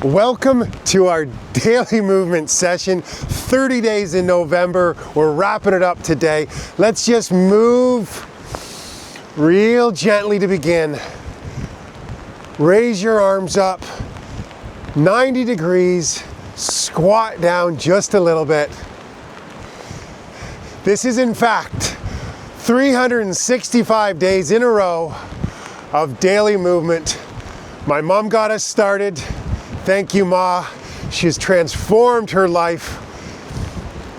Welcome to our daily movement session, 30 days in November. We're wrapping it up today. Let's just move real gently to begin. Raise your arms up, 90 degrees, squat down just a little bit. This is in fact 365 days in a row of daily movement. My mom got us started. Thank you, Ma. She has transformed her life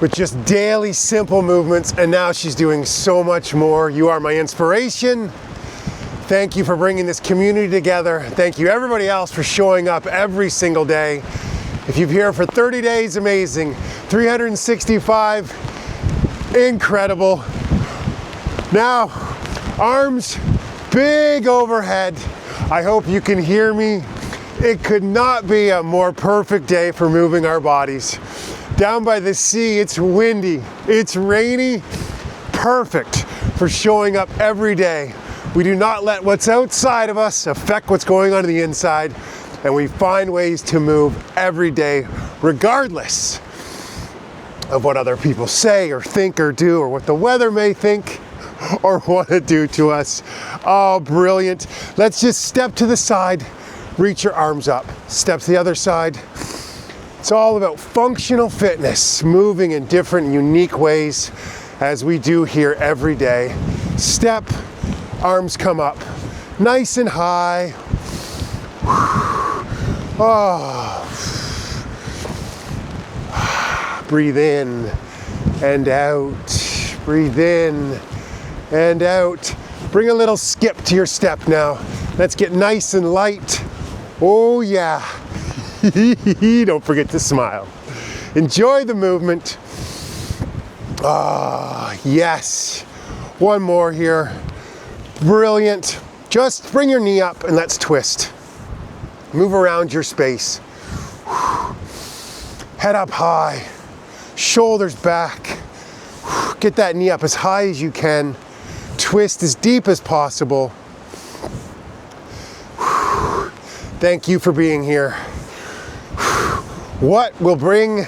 with just daily simple movements, and now she's doing so much more. You are my inspiration. Thank you for bringing this community together. Thank you everybody else for showing up every single day. If you're here for 30 days, amazing. 365, incredible. Now, arms big overhead. I hope you can hear me. It could not be a more perfect day for moving our bodies. Down by the sea, it's windy, it's rainy, perfect for showing up every day. We do not let what's outside of us affect what's going on the inside, and we find ways to move every day, regardless of what other people say or think or do, or what the weather may think or want to do to us. Oh, brilliant. Let's just step to the side. Reach your arms up, step to the other side. It's all about functional fitness, moving in different, unique ways as we do here every day. Step, arms come up, nice and high. Oh. Breathe in and out, breathe in and out. Bring a little skip to your step now. Let's get nice and light. Oh yeah, don't forget to smile. Enjoy the movement. Ah, yes. One more here. Brilliant. Just bring your knee up and let's twist. Move around your space. Head up high, shoulders back. Get that knee up as high as you can. Twist as deep as possible. Thank you for being here. What will bring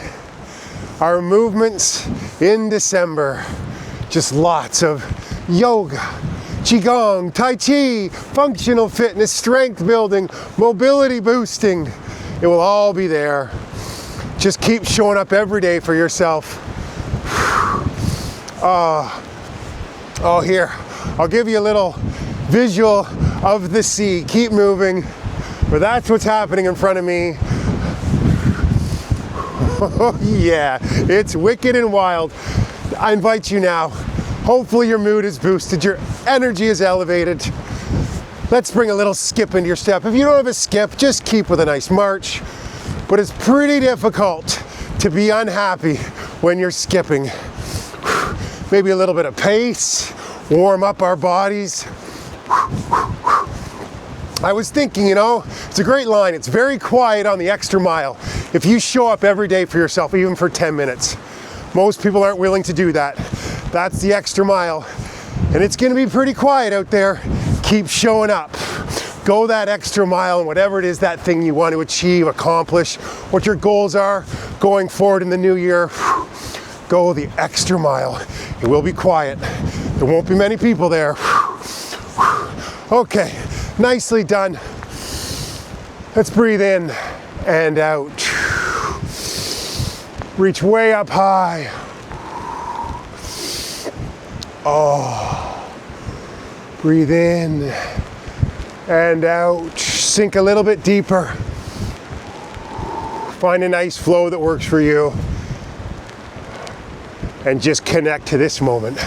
our movements in December? Just lots of yoga, qigong, tai chi, functional fitness, strength building, mobility boosting. It will all be there. Just keep showing up every day for yourself. Oh, here, I'll give you a little visual of the sea. Keep moving. But that's what's happening in front of me. Oh yeah, it's wicked and wild. I invite you now. Hopefully your mood is boosted, your energy is elevated. Let's bring a little skip into your step. If you don't have a skip, just keep with a nice march. But it's pretty difficult to be unhappy when you're skipping. Maybe a little bit of pace, warm up our bodies. I was thinking, it's a great line. It's very quiet on the extra mile. If you show up every day for yourself, even for 10 minutes, most people aren't willing to do that. That's the extra mile. And it's going to be pretty quiet out there. Keep showing up. Go that extra mile, and whatever it is, that thing you want to achieve, accomplish, what your goals are going forward in the new year, go the extra mile. It will be quiet. There won't be many people there. Okay. Nicely done. Let's breathe in and out. Reach way up high. Oh. Breathe in and out. Sink a little bit deeper. Find a nice flow that works for you. And just connect to this moment.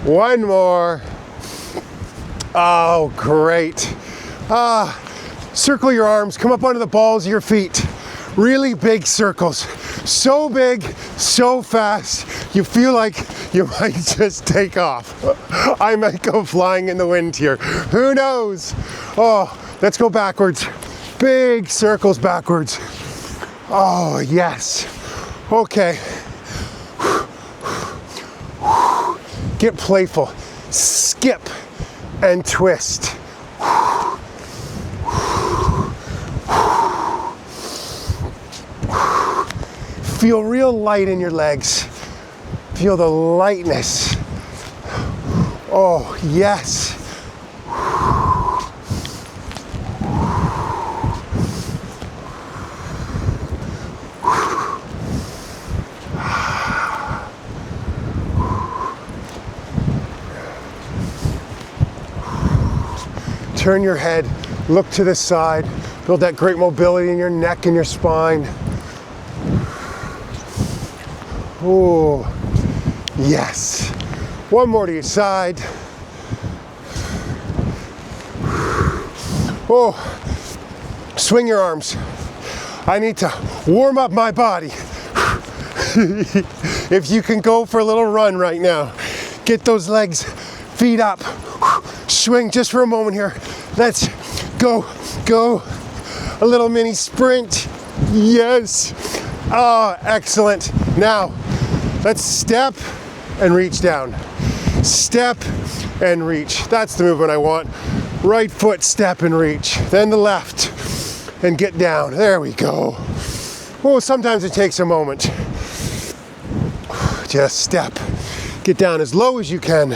One more. Oh, great. Circle your arms, come up onto the balls of your feet. Really big circles. So big, so fast, you feel like you might just take off. I might go flying in the wind here. Who knows? Oh, let's go backwards. Big circles backwards. Oh, yes. Okay. Get playful. Skip and twist. Feel real light in your legs. Feel the lightness. Oh, yes. Turn your head, look to the side, build that great mobility in your neck and your spine. Oh, yes. One more to your side. Oh, swing your arms. I need to warm up my body. If you can go for a little run right now, get those legs, feet up. Swing just for a moment here. Let's go, go. A little mini sprint. Yes. Oh, excellent. Now, let's step and reach down. Step and reach. That's the movement I want. Right foot, step and reach. Then the left and get down. There we go. Oh, sometimes it takes a moment. Just step. Get down as low as you can.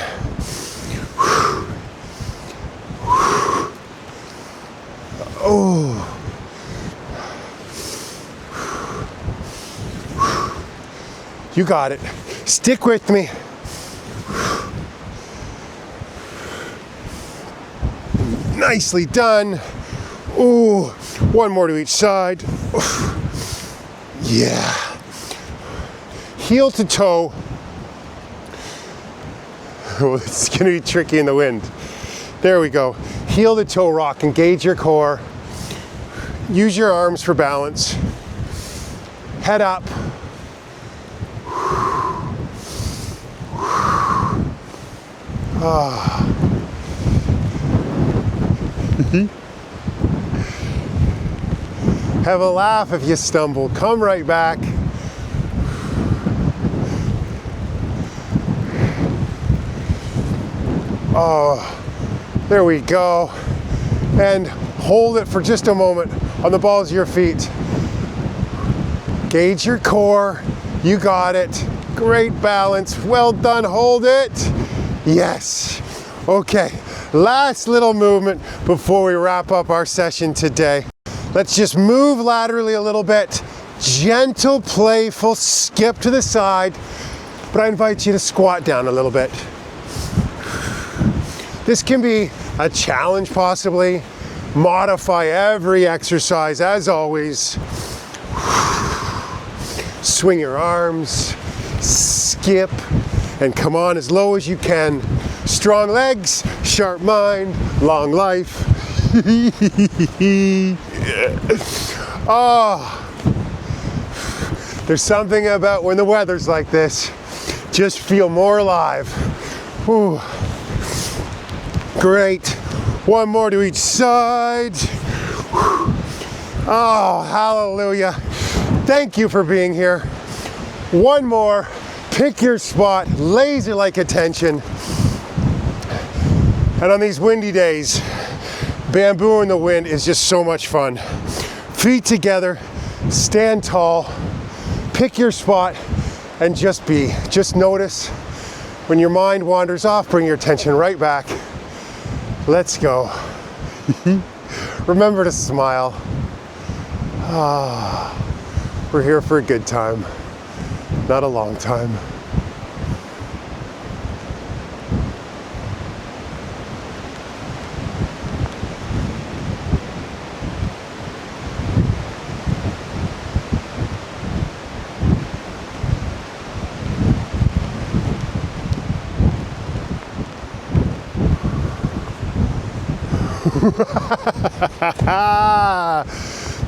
Oh. You got it. Stick with me. Nicely done. Ooh, one more to each side. Yeah. Heel to toe. Oh, it's gonna be tricky in the wind. There we go. Heel to toe rock. Engage your core. Use your arms for balance. Head up. Ah. Have a laugh if you stumble. Come right back. Oh, there we go. And hold it for just a moment on the balls of your feet. Gauge your core. You got it. Great balance. Well done. Hold it. Yes. Okay. Last little movement before we wrap up our session today. Let's just move laterally a little bit. Gentle, playful skip to the side. But I invite you to squat down a little bit. This can be a challenge possibly. Modify every exercise as always. Swing your arms, skip, and come on as low as you can. Strong legs, sharp mind, long life. Oh, there's something about when the weather's like this, just feel more alive. Whew. Great. One more to each side. Oh, hallelujah. Thank you for being here. One more. Pick your spot, laser-like attention. And on these windy days, bamboo in the wind is just so much fun. Feet together, stand tall, pick your spot, and just be. Just notice when your mind wanders off, bring your attention right back. Let's go. Remember to smile. Ah, we're here for a good time, not a long time.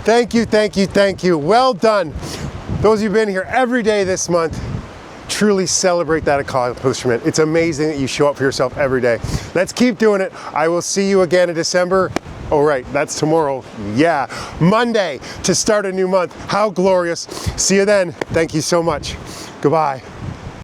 Thank you, thank you, thank you. Well done. Those of you who've been here every day this month, truly celebrate that accomplishment. It's amazing that you show up for yourself every day. Let's keep doing it. I will see you again in December. Oh, right, that's tomorrow. Yeah, Monday to start a new month. How glorious. See you then. Thank you so much. Goodbye.